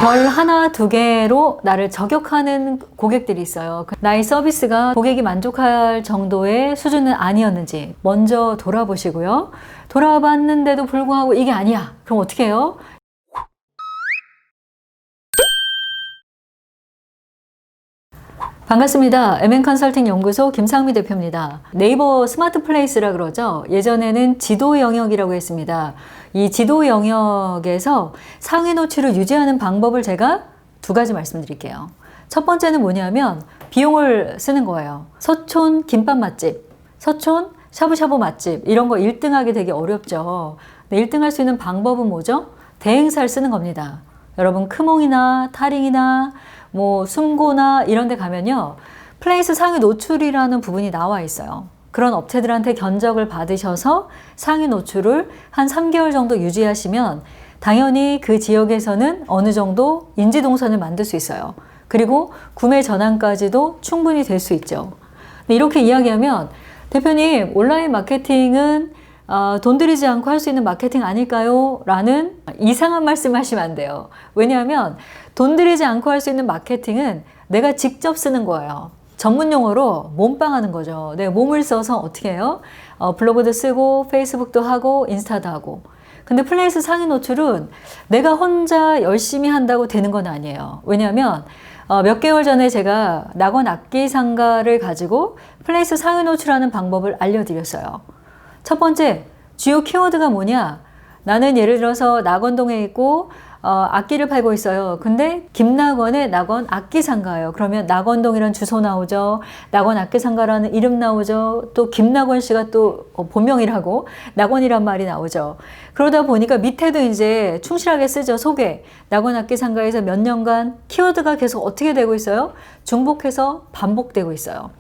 별 하나, 두 개로 나를 저격하는 고객들이 있어요. 나의 서비스가 고객이 만족할 정도의 수준은 아니었는지 먼저 돌아보시고요. 돌아봤는데도 불구하고 이게 아니야. 그럼 어떻게 해요? 반갑습니다. MN컨설팅 연구소 김상미 대표입니다. 네이버 스마트 플레이스라 그러죠. 예전에는 지도 영역이라고 했습니다. 이 지도 영역에서 상위 노출을 유지하는 방법을 제가 두 가지 말씀드릴게요. 첫 번째는 뭐냐면 비용을 쓰는 거예요. 서촌 김밥 맛집, 서촌 샤브샤브 맛집 이런 거 1등하기 되게 어렵죠. 1등 할 수 있는 방법은 뭐죠? 대행사를 쓰는 겁니다. 여러분 크몽이나 타링이나 뭐 숨고나 이런 데 가면요. 플레이스 상위 노출이라는 부분이 나와 있어요. 그런 업체들한테 견적을 받으셔서 상위 노출을 한 3개월 정도 유지하시면 당연히 그 지역에서는 어느 정도 인지동선을 만들 수 있어요. 그리고 구매 전환까지도 충분히 될 수 있죠. 이렇게 이야기하면 대표님 온라인 마케팅은 돈 들이지 않고 할 수 있는 마케팅 아닐까요? 라는 이상한 말씀 하시면 안 돼요. 왜냐하면 돈 들이지 않고 할 수 있는 마케팅은 내가 직접 쓰는 거예요. 전문 용어로 몸빵하는 거죠. 내가 몸을 써서 어떻게 해요? 블로그도 쓰고 페이스북도 하고 인스타도 하고. 근데 플레이스 상위 노출은 내가 혼자 열심히 한다고 되는 건 아니에요. 왜냐하면 몇 개월 전에 제가 낙원 악기 상가를 가지고 플레이스 상위 노출하는 방법을 알려드렸어요. 첫 번째, 주요 키워드가 뭐냐? 나는 예를 들어서 낙원동에 있고 악기를 팔고 있어요. 근데 김낙원의 낙원 악기상가예요. 그러면 낙원동이라는 주소 나오죠. 낙원 악기상가라는 이름 나오죠. 또 김낙원 씨가 또 본명이라고 낙원이란 말이 나오죠. 그러다 보니까 밑에도 이제 충실하게 쓰죠. 소개. 낙원 악기상가에서 몇 년간 키워드가 계속 어떻게 되고 있어요? 중복해서 반복되고 있어요.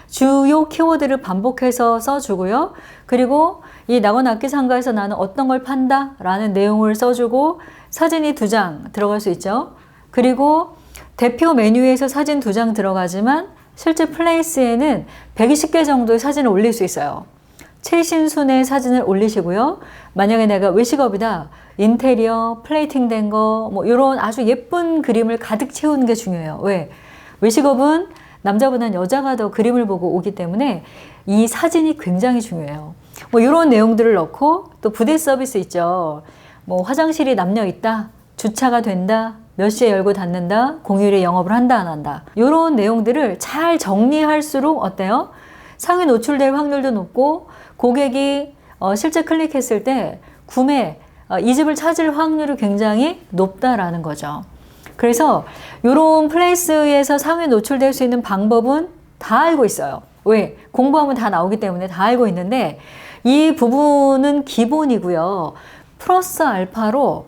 주요 키워드를 반복해서 써주고요. 그리고 이 낙원 악기상가에서 나는 어떤 걸 판다 라는 내용을 써주고 사진이 2장 들어갈 수 있죠. 그리고 대표 메뉴에서 사진 2장 들어가지만 실제 플레이스에는 120개 정도의 사진을 올릴 수 있어요. 최신순의 사진을 올리시고요. 만약에 내가 외식업이다. 인테리어, 플레이팅 된 거, 뭐 이런 아주 예쁜 그림을 가득 채우는 게 중요해요. 왜? 외식업은 남자보다는 여자가 더 그림을 보고 오기 때문에 이 사진이 굉장히 중요해요. 뭐 이런 내용들을 넣고 또 부대 서비스 있죠. 뭐 화장실이 남녀 있다, 주차가 된다, 몇 시에 열고 닫는다, 공휴일에 영업을 한다 안 한다. 이런 내용들을 잘 정리할수록 어때요? 상위 노출될 확률도 높고 고객이 실제 클릭했을 때 구매, 이 집을 찾을 확률이 굉장히 높다라는 거죠. 그래서 이런 플레이스에서 상위 노출될 수 있는 방법은 다 알고 있어요. 왜? 공부하면 다 나오기 때문에 다 알고 있는데 이 부분은 기본이고요. 플러스 알파로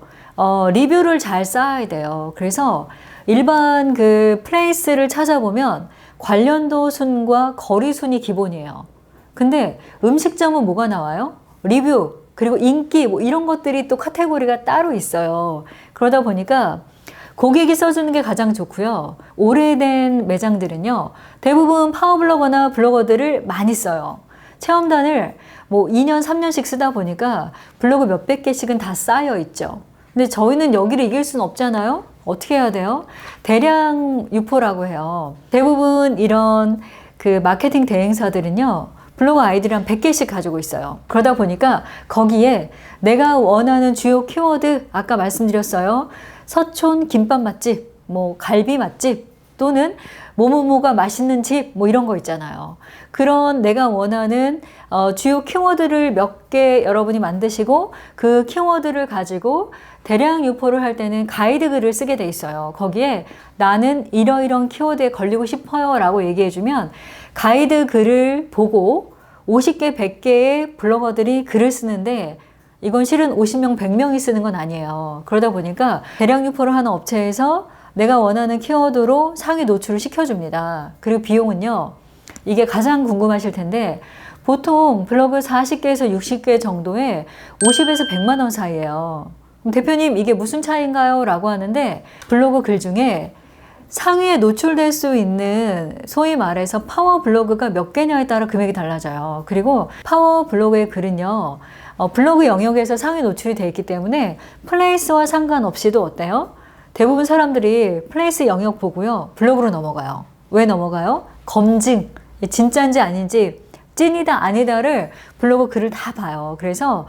리뷰를 잘 쌓아야 돼요. 그래서 일반 그 플레이스를 찾아보면 관련도 순과 거리 순이 기본이에요. 근데 음식점은 뭐가 나와요? 리뷰, 그리고 인기 뭐 이런 것들이 또 카테고리가 따로 있어요. 그러다 보니까 고객이 써주는 게 가장 좋고요. 오래된 매장들은요. 대부분 파워블로거나 블로거들을 많이 써요. 체험단을 뭐 2년, 3년씩 쓰다 보니까 블로그 몇백 개씩은 다 쌓여 있죠. 근데 저희는 여기를 이길 수는 없잖아요. 어떻게 해야 돼요? 대량 유포라고 해요. 대부분 이런 그 마케팅 대행사들은요. 블로그 아이디를 한 100개씩 가지고 있어요. 그러다 보니까 거기에 내가 원하는 주요 키워드 아까 말씀드렸어요. 서촌 김밥 맛집, 뭐 갈비 맛집 또는 뭐뭐뭐가 맛있는 집 뭐 이런 거 있잖아요. 그런 내가 원하는 주요 키워드를 몇 개 여러분이 만드시고 그 키워드를 가지고 대량 유포를 할 때는 가이드 글을 쓰게 돼 있어요. 거기에 나는 이러이런 키워드에 걸리고 싶어요 라고 얘기해 주면 가이드 글을 보고 50개, 100개의 블로거들이 글을 쓰는데 이건 실은 50명, 100명이 쓰는 건 아니에요. 그러다 보니까 대량 유포를 하는 업체에서 내가 원하는 키워드로 상위 노출을 시켜줍니다. 그리고 비용은요. 이게 가장 궁금하실 텐데 보통 블로그 40개에서 60개 정도에 50에서 100만 원 사이예요. 그럼 대표님 이게 무슨 차이인가요? 라고 하는데 블로그 글 중에 상위에 노출될 수 있는 소위 말해서 파워 블로그가 몇 개냐에 따라 금액이 달라져요. 그리고 파워 블로그의 글은요. 블로그 영역에서 상위 노출이 되어 있기 때문에 플레이스와 상관없이도 어때요? 대부분 사람들이 플레이스 영역 보고요. 블로그로 넘어가요. 왜 넘어가요? 검증. 진짜인지 아닌지 찐이다 아니다를 블로그 글을 다 봐요. 그래서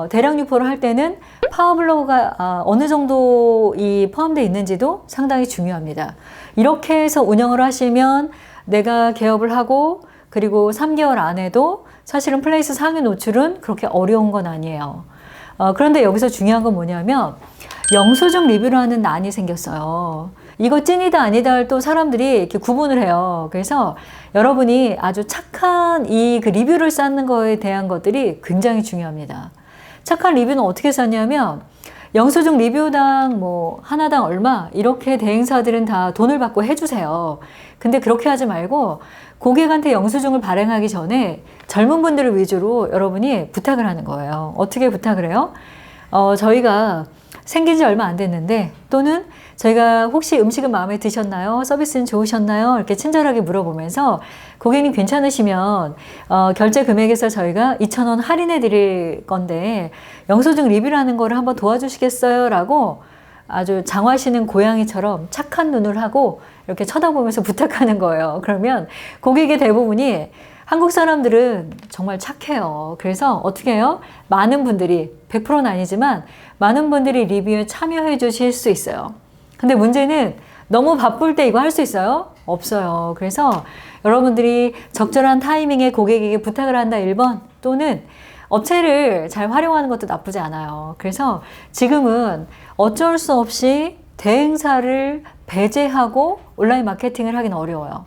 대량 유포를 할 때는 파워블로그가 어느 정도 포함되어 있는지도 상당히 중요합니다. 이렇게 해서 운영을 하시면 내가 개업을 하고 그리고 3개월 안에도 사실은 플레이스 상위 노출은 그렇게 어려운 건 아니에요. 그런데 여기서 중요한 건 뭐냐면 영수증 리뷰를 하는 난이 생겼어요. 이거 찐이다 아니다를 또 사람들이 이렇게 구분을 해요. 그래서 여러분이 아주 착한 그 리뷰를 쌓는 거에 대한 것들이 굉장히 중요합니다. 착한 리뷰는 어떻게 쌓냐면 영수증 리뷰당 뭐 하나당 얼마 이렇게 대행사들은 다 돈을 받고 해주세요. 근데 그렇게 하지 말고 고객한테 영수증을 발행하기 전에 젊은 분들을 위주로 여러분이 부탁을 하는 거예요. 어떻게 부탁을 해요? 저희가 생긴 지 얼마 안 됐는데 또는 저희가 혹시 음식은 마음에 드셨나요? 서비스는 좋으셨나요? 이렇게 친절하게 물어보면서 고객님 괜찮으시면 결제 금액에서 저희가 2,000원 할인해 드릴 건데 영수증 리뷰라는 거를 한번 도와주시겠어요? 라고 아주 장화시는 고양이처럼 착한 눈을 하고 이렇게 쳐다보면서 부탁하는 거예요. 그러면 고객의 대부분이 한국 사람들은 정말 착해요. 그래서 어떻게 해요? 많은 분들이 100%는 아니지만 많은 분들이 리뷰에 참여해 주실 수 있어요. 근데 문제는 너무 바쁠 때 이거 할 수 있어요? 없어요. 그래서 여러분들이 적절한 타이밍에 고객에게 부탁을 한다 1번 또는 업체를 잘 활용하는 것도 나쁘지 않아요. 그래서 지금은 어쩔 수 없이 대행사를 배제하고 온라인 마케팅을 하기는 어려워요.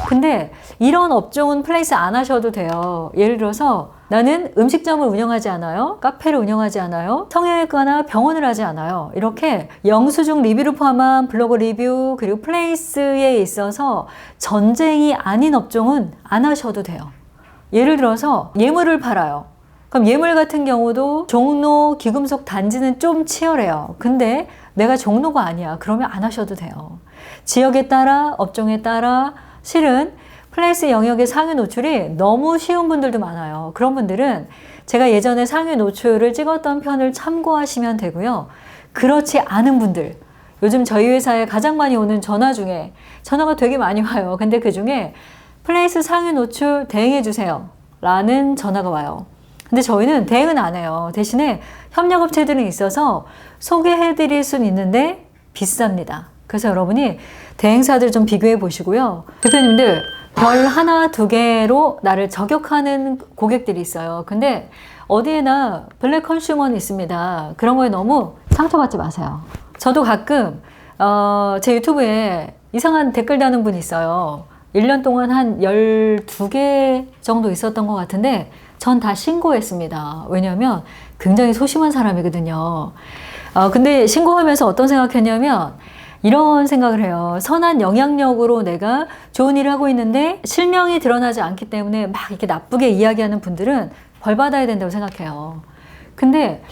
근데 이런 업종은 플레이스 안 하셔도 돼요. 예를 들어서 나는 음식점을 운영하지 않아요. 카페를 운영하지 않아요. 성형외과나 병원을 하지 않아요. 이렇게 영수증 리뷰를 포함한 블로그 리뷰 그리고 플레이스에 있어서 전쟁이 아닌 업종은 안 하셔도 돼요. 예를 들어서 예물을 팔아요. 그럼 예물 같은 경우도 종로 귀금속 단지는 좀 치열해요. 근데 내가 종로가 아니야. 그러면 안 하셔도 돼요. 지역에 따라 업종에 따라 실은 플레이스 영역의 상위 노출이 너무 쉬운 분들도 많아요. 그런 분들은 제가 예전에 상위 노출을 찍었던 편을 참고하시면 되고요. 그렇지 않은 분들, 요즘 저희 회사에 가장 많이 오는 전화 중에 전화가 되게 많이 와요. 근데 그 중에 플레이스 상위 노출 대행해 주세요 라는 전화가 와요. 근데 저희는 대행은 안 해요. 대신에 협력업체들은 있어서 소개해 드릴 수는 있는데 비쌉니다. 그래서 여러분이 대행사들 좀 비교해 보시고요. 대표님들 별 하나 두 개로 나를 저격하는 고객들이 있어요. 근데 어디에나 블랙 컨슈머는 있습니다. 그런 거에 너무 상처받지 마세요. 저도 가끔 제 유튜브에 이상한 댓글 다는 분이 있어요. 1년 동안 한 12개 정도 있었던 것 같은데 전 다 신고했습니다. 왜냐하면 굉장히 소심한 사람이거든요. 근데 신고하면서 어떤 생각했냐면 이런 생각을 해요. 선한 영향력으로 내가 좋은 일을 하고 있는데 실명이 드러나지 않기 때문에 막 이렇게 나쁘게 이야기하는 분들은 벌 받아야 된다고 생각해요. 근데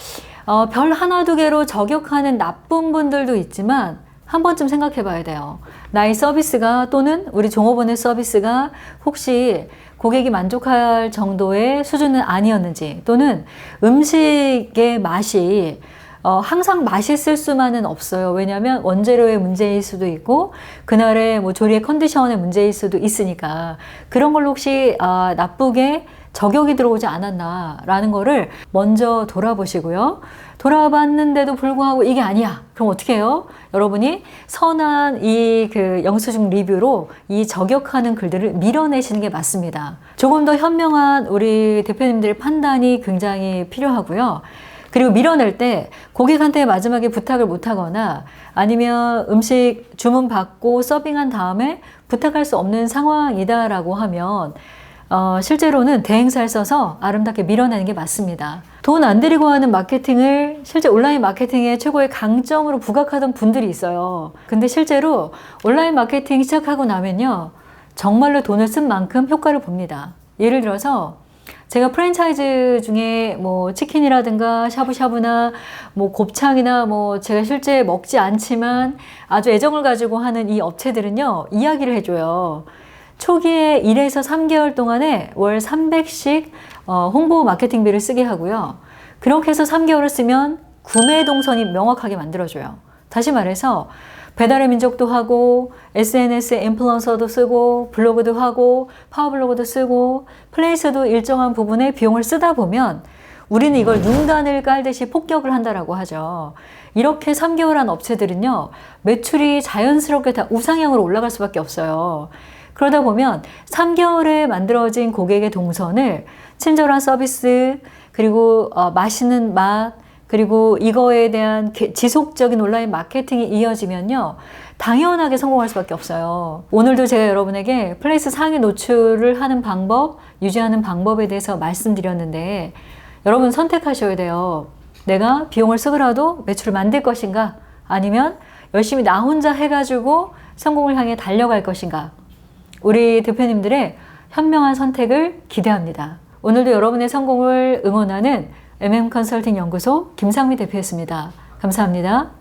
별 하나 두 개로 저격하는 나쁜 분들도 있지만 한 번쯤 생각해 봐야 돼요. 나의 서비스가 또는 우리 종업원의 서비스가 혹시 고객이 만족할 정도의 수준은 아니었는지 또는 음식의 맛이 항상 맛있을 수만은 없어요. 왜냐하면 원재료의 문제일 수도 있고 그날의 뭐 조리의 컨디션의 문제일 수도 있으니까 그런 걸로 혹시 나쁘게 저격이 들어오지 않았나라는 거를 먼저 돌아보시고요. 돌아봤는데도 불구하고 이게 아니야. 그럼 어떻게 해요? 여러분이 선한 그 영수증 리뷰로 이 저격하는 글들을 밀어내시는 게 맞습니다. 조금 더 현명한 우리 대표님들의 판단이 굉장히 필요하고요. 그리고 밀어낼 때 고객한테 마지막에 부탁을 못 하거나 아니면 음식 주문 받고 서빙한 다음에 부탁할 수 없는 상황이다라고 하면 실제로는 대행사를 써서 아름답게 밀어내는 게 맞습니다. 돈 안 들이고 하는 마케팅을 실제 온라인 마케팅의 최고의 강점으로 부각하던 분들이 있어요. 근데 실제로 온라인 마케팅 시작하고 나면요. 정말로 돈을 쓴 만큼 효과를 봅니다. 예를 들어서 제가 프랜차이즈 중에 뭐 치킨이라든가 샤브샤브나 뭐 곱창이나 뭐 제가 실제 먹지 않지만 아주 애정을 가지고 하는 이 업체들은요. 이야기를 해줘요. 초기에 1에서 3개월 동안에 월 300씩 홍보 마케팅비를 쓰게 하고요. 그렇게 해서 3개월을 쓰면 구매 동선이 명확하게 만들어줘요. 다시 말해서 배달의 민족도 하고 SNS 인플루언서도 쓰고 블로그도 하고 파워블로그도 쓰고 플레이스도 일정한 부분에 비용을 쓰다 보면 우리는 이걸 눈간을 깔듯이 폭격을 한다라고 하죠. 이렇게 3개월 한 업체들은요, 매출이 자연스럽게 다 우상향으로 올라갈 수밖에 없어요. 그러다 보면 3개월에 만들어진 고객의 동선을 친절한 서비스, 그리고 맛있는 맛, 그리고 이거에 대한 지속적인 온라인 마케팅이 이어지면요, 당연하게 성공할 수밖에 없어요. 오늘도 제가 여러분에게 플레이스 상위 노출을 하는 방법, 유지하는 방법에 대해서 말씀드렸는데 여러분 선택하셔야 돼요. 내가 비용을 쓰더라도 매출을 만들 것인가? 아니면 열심히 나 혼자 해가지고 성공을 향해 달려갈 것인가? 우리 대표님들의 현명한 선택을 기대합니다. 오늘도 여러분의 성공을 응원하는 MM 컨설팅 연구소 김상미 대표였습니다. 감사합니다.